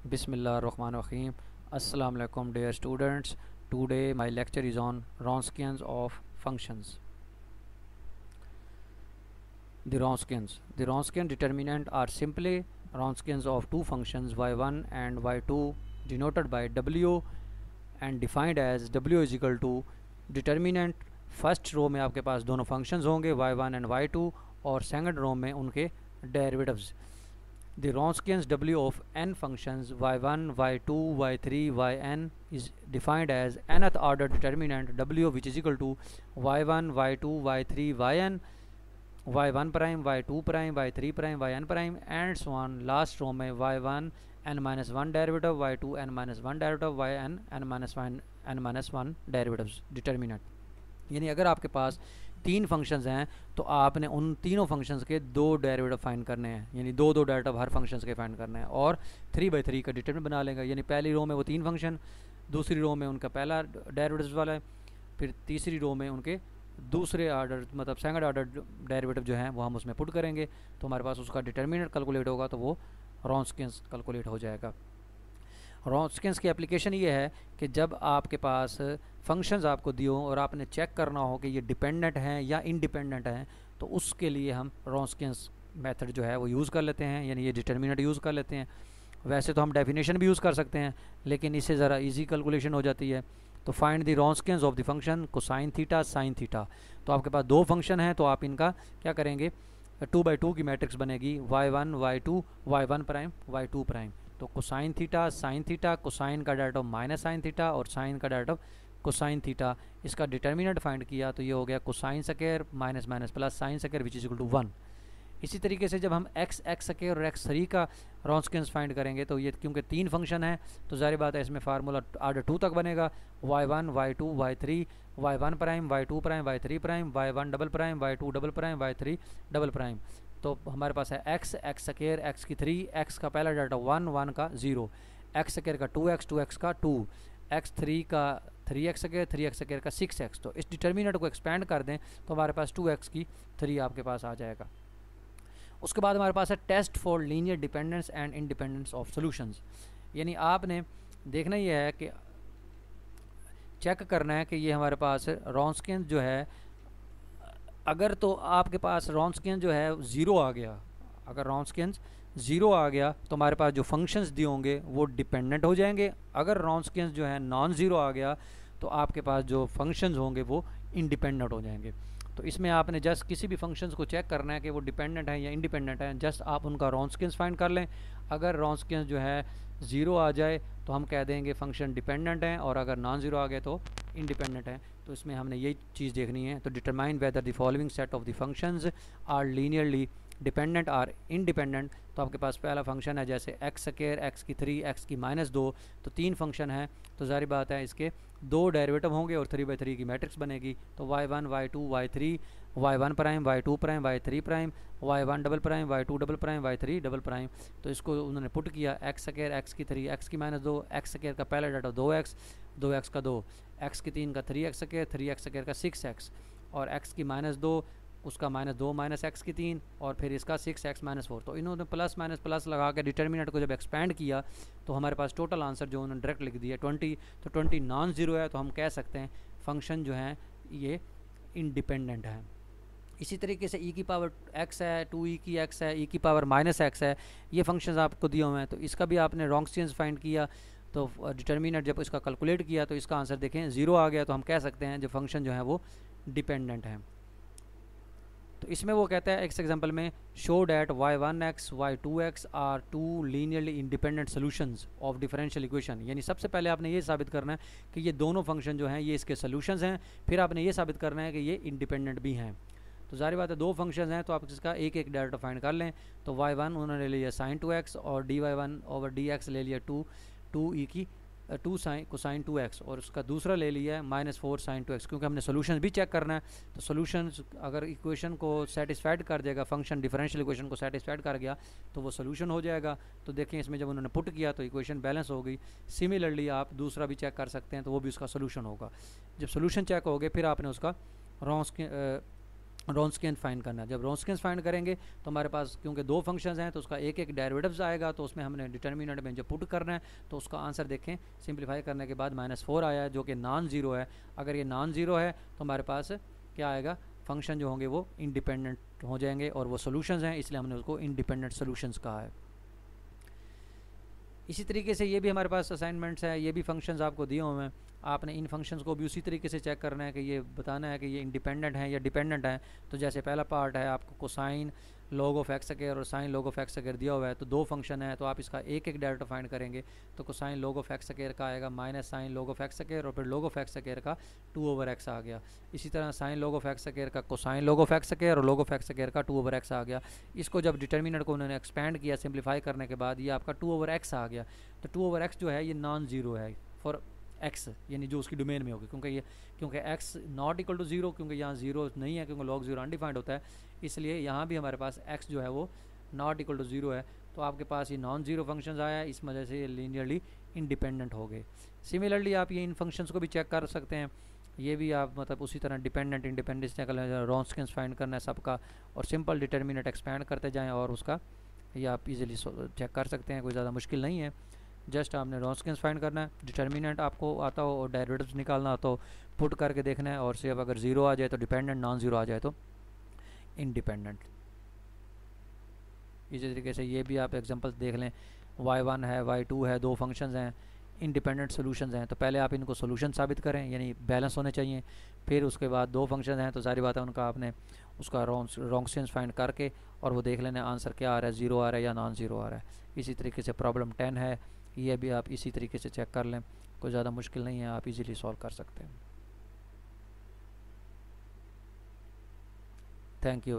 Bismillahirrahmanirrahim. Assalamu alaikum dear students. Today my lecture is on Wronskians of functions. The Wronskians. The Wronskian determinant are simply Wronskians of two functions y1 and y2 denoted by w and defined as w is equal to determinant. First row में आपके पास दोनों functions होंगे y1 and y2 और second row में उनके derivatives. The Wronskians W of n functions y1, y2, y3, yn is defined as nth order determinant W which is equal to y1, y2, y3, yn, y1 prime, y2 prime, y3 prime, yn prime and so on. Last row में y1 n minus 1 derivative, y2 n minus 1 derivative, yn n minus 1 n minus 1 derivatives determinant. यानी अगर आपके पास तीन functions हैं तो आपने उन तीनों फंक्शंस के दो डेरिवेटिव फाइंड करने हैं, यानी दो दो डेरिवेटिव हर फंक्शंस के फाइंड करने हैं और 3/3 का डिटरमिनेंट बना लेगा. यानी पहली रो में वो तीन फंक्शन, दूसरी रो में उनका पहला डेरिवेटिव वाला है, फिर तीसरी रो में उनके दूसरे ऑर्डर मतलब सेकंड ऑर्डर डेरिवेटिव जो है वो हम उसमें पुट करेंगे तो हमारे पास उसका डिटरमिनेंट कैलकुलेट होगा, तो वो Wronskians कैलकुलेट हो जाएगा. Wronskians की एप्लीकेशन ये है कि जब आपके पास फंक्शंस आपको दिए हों और आपने चेक करना हो कि ये डिपेंडेंट हैं या इंडिपेंडेंट हैं, तो उसके लिए हम Wronskians मेथड जो है वो यूज़ कर लेते हैं, यानी ये डिटरमिनेंट यूज़ कर लेते हैं. वैसे तो हम डेफिनेशन भी यूज़ कर सकते हैं लेकिन इससे ज़रा इजी कैलकुलेशन हो जाती है. तो find the Wronskians of the function cosine theta sine theta. तो आपके पास दो फंक्शन हैं तो आप इनका क्या करेंगे, 2/2 की मैट्रिक्स बनेगी y1 y2 y1 prime y2 prime. तो cosine theta sine theta, cosine का डेरिवेटिव माइनस साइन थीटा और साइन का डेरिवेटिव कोसाइन थीटा. इसका डिटरमिनेंट फाइंड किया तो ये हो गया cosine square minus minus plus sine square which is equal to 1. इसी तरीके से जब हम एक्स स्क्वायर और x3 का Wronskians फाइंड करेंगे तो ये क्योंकि तीन फंक्शन है तो जारी बात है इसमें फार्मूला ऑर्डर 2 तक बनेगा. y1 y2 y3 y1 prime y2 prime y3 prime y1 double prime y2 double prime y3 double prime. तो हमारे पास है x स्क्वायर x की 3, x का पहला डाटा 1 1 का 0, x स्क्वायर का 2x 2x का 2, x3 का 3x स्क्वायर 3x स्क्वायर का 6x. तो इस डिटरमिनेंट को एक्सपेंड कर दें तो हमारे पास 2x की 3 आपके पास आ जाएगा. उसके बाद हमारे पास है test for linear dependence and independence of solutions. यानी आपने देखना ये है कि चेक करना है कि ये हमारे पास Wronskians जो है, अगर तो आपके पास Wronskians जो है ज़ीरो आ गया, अगर Wronskians ज़ीरो आ गया तो हमारे पास जो फंक्शंस दिए होंगे वो डिपेंडेंट हो जाएंगे. अगर Wronskians जो है नॉन ज़ीरो आ गया तो आपके पास जो फंक्शंस होंगे वो इंडिपेंडेंट हो जाएंगे. तो इसमें आपने जस्ट किसी भी फंक्शंस को चेक करना है कि वो डिपेंडेंट है या इंडिपेंडेंट है, जस्ट आप उनका Wronskians फाइंड कर लें. अगर Wronskians जो है ज़ीरो आ जाए तो हम कह देंगे फंक्शन डिपेंडेंट है और अगर नॉन ज़ीरो आ गए तो इंडिपेंडेंट है. तो इसमें हमने यही चीज़ देखनी है. तो determine whether the following set of the functions are linearly dependent or independent. तो आपके पास पहला फंक्शन है जैसे एक्स स्क्वायर x की 3 x की -2, तो तीन फंक्शन है तो जारी बात है इसके दो डेरिवेटिव होंगे और 3/3 की मैट्रिक्स बनेगी. तो y1 y2 y3 y1 prime y2 prime y3 prime y1 double prime y2 double prime y3 double prime. तो इसको उन्होंने पुट किया x स्क्वायर x की 3 x की -2, x स्क्वायर का पहला डाटा 2x 2x का 2, x की 3 का 3x स्क्वायर 3x स्क्वायर का 6x और x की -2 उसका -2 माइनस एक्स की 3 और फिर इसका 6x -4. तो इन्होंने प्लस माइनस प्लस लगा के डिटरमिनेंट को जब एक्सपेंड किया तो हमारे पास टोटल आंसर जो उन्होंने डायरेक्ट लिख दिया 20. तो 20 नॉन ज़ीरो है तो हम कह सकते हैं फंक्शन जो है ये इंडिपेंडेंट है. इसी तरीके से e की पावर x है, 2e की x है, e की पावर -x है, ये फंक्शंस आपको दिए हुए हैं. तो इसका भी आपने Wronskians फाइंड किया तो डिटरमिनेंट जब इसका कैलकुलेट किया तो इसका आंसर देखें ज़ीरो आ गया. तो हम कह सकते हैं जो फंक्शन जो है वो डिपेंडेंट है. तो इसमें वो कहता है एक एग्जांपल में show that y1x y2x are two linearly independent solutions of differential equation. यानी सबसे पहले आपने ये साबित करना है कि ये दोनों फंक्शन जो हैं ये इसके सॉल्यूशंस हैं, फिर आपने ये साबित करना है कि ये इंडिपेंडेंट भी हैं. तो जारी बात है दो फंक्शंस हैं तो आप इसका एक एक डेरिवेटिव फाइंड कर लें. तो y1 उन्होंने ले लिया sin 2x और dy1 ओवर dx ले लिया 2e की 2 साइन कोसाइन 2x और उसका दूसरा ले लिया है -4 sin 2x, क्योंकि हमने सोल्यूशन भी चेक करना है. तो सोल्यूशंस अगर इक्वेशन को सेटिस्फाइड कर देगा, फंक्शन डिफरेंशियल इक्वेशन को सेटिस्फाइड कर गया तो वो सोल्यूशन हो जाएगा. तो देखें इसमें जब उन्होंने पुट किया तो इक्वेशन बैलेंस हो गई. सिमिलरली आप दूसरा भी चेक कर सकते हैं तो वो भी उसका सोल्यूशन होगा. जब सोल्यूशन चेक हो गए फिर आपने उसका रॉन्स्कियन फाइंड करना है। जब रॉन्स्कियन फाइंड करेंगे तो हमारे पास क्योंकि दो फंक्शंस हैं तो उसका एक एक डेरिवेटिव्स आएगा, तो उसमें हमने डिटर्मिनेंट में जो पुट करना है तो उसका आंसर देखें सिंप्लीफाई करने के बाद -4 आया है जो कि नॉन ज़ीरो है। अगर ये नॉन ज़ीरो है तो हमारे पास क्या आएगा, फंक्शन जो होंगे वो इंडिपेंडेंट हो जाएंगे और वो सोल्यूशंस हैं, इसलिए हमने उसको इंडिपेंडेंट सोल्यूशंस कहा है। इसी तरीके से ये भी हमारे पास असाइनमेंट्स है, ये भी फंक्शंस आपको दिए हुए हैं, आपने इन फंक्शंस को भी उसी तरीके से चेक करना है कि ये बताना है कि ये इंडिपेंडेंट है या डिपेंडेंट है। तो जैसे पहला पार्ट है आपको cosine log of x square और sine log of x square दिया हुआ है, तो दो फंक्शन है तो आप इसका एक एक डेरिवेटिव फाइंड करेंगे। तो cosine log of x square का आएगा minus sign log of x square और फिर लॉग ऑफ एक्स स्क्वायर का 2/x आ गया। इसी तरह sine log of x square का cosine log of x square और लॉग ऑफ एक्स स्क्वायर का 2/x आ गया। इसको जब डिटर्मिनेंट को उन्होंने एक्सपेंड किया सिंप्लीफाई करने के बाद ये आपका 2/x आ गया। तो 2/x जो है ये नॉन ज़ीरो है फॉर x, यानी जो उसकी डोमेन में होगी, क्योंकि x not equal to zero, क्योंकि यहाँ ज़ीरो नहीं है क्योंकि लॉग ज़ीरो अनडिफाइंड होता है, इसलिए यहाँ भी हमारे पास x जो है वो नॉट इक्वल टू ज़ीरो है। तो आपके पास ये नॉन ज़ीरो फंक्शंस आया, इस वजह से ये लीनियरली इंडिपेंडेंट हो गए। सिमिलरली आप ये इन फंक्शंस को भी चेक कर सकते हैं, ये भी आप मतलब उसी तरह डिपेंडेंट इंडिपेंडेंस चेक कर, रॉन्स्कियन फाइंड करना है सबका और सिंपल डिटर्मिनेंट एक्सपेंड करते जाएँ और उसका ये आप इजीली चेक कर सकते हैं, कोई ज़्यादा मुश्किल नहीं है। जस्ट आपने रॉन्स्कियन फाइंड करना है, डिटर्मिनेंट आपको आता हो और डेरिवेटिव्स निकालना आता हो पुट करके देखना है, और सिर्फ अगर ज़ीरो आ जाए तो डिपेंडेंट, नॉन ज़ीरो आ जाए तो इंडिपेंडेंट। इसी तरीके से ये भी आप एग्जांपल्स देख लें, y1 है y2 है, दो फंक्शंस हैं इंडिपेंडेंट सोल्यूशंस हैं, तो पहले आप इनको सोल्यूशन साबित करें यानी बैलेंस होने चाहिए। फिर उसके बाद दो फंक्शन हैं तो सारी बात है उनका आपने उसका रॉन्स्कियन फाइंड करके और वो देख लेना आंसर क्या आ रहा है, ज़ीरो आ रहा है या नॉन ज़ीरो आ रहा है। इसी तरीके से प्रॉब्लम 10 है, ये भी आप इसी तरीके से चेक कर लें, कोई ज़्यादा मुश्किल नहीं है, आप इजीली सॉल्व कर सकते हैं। Thank you.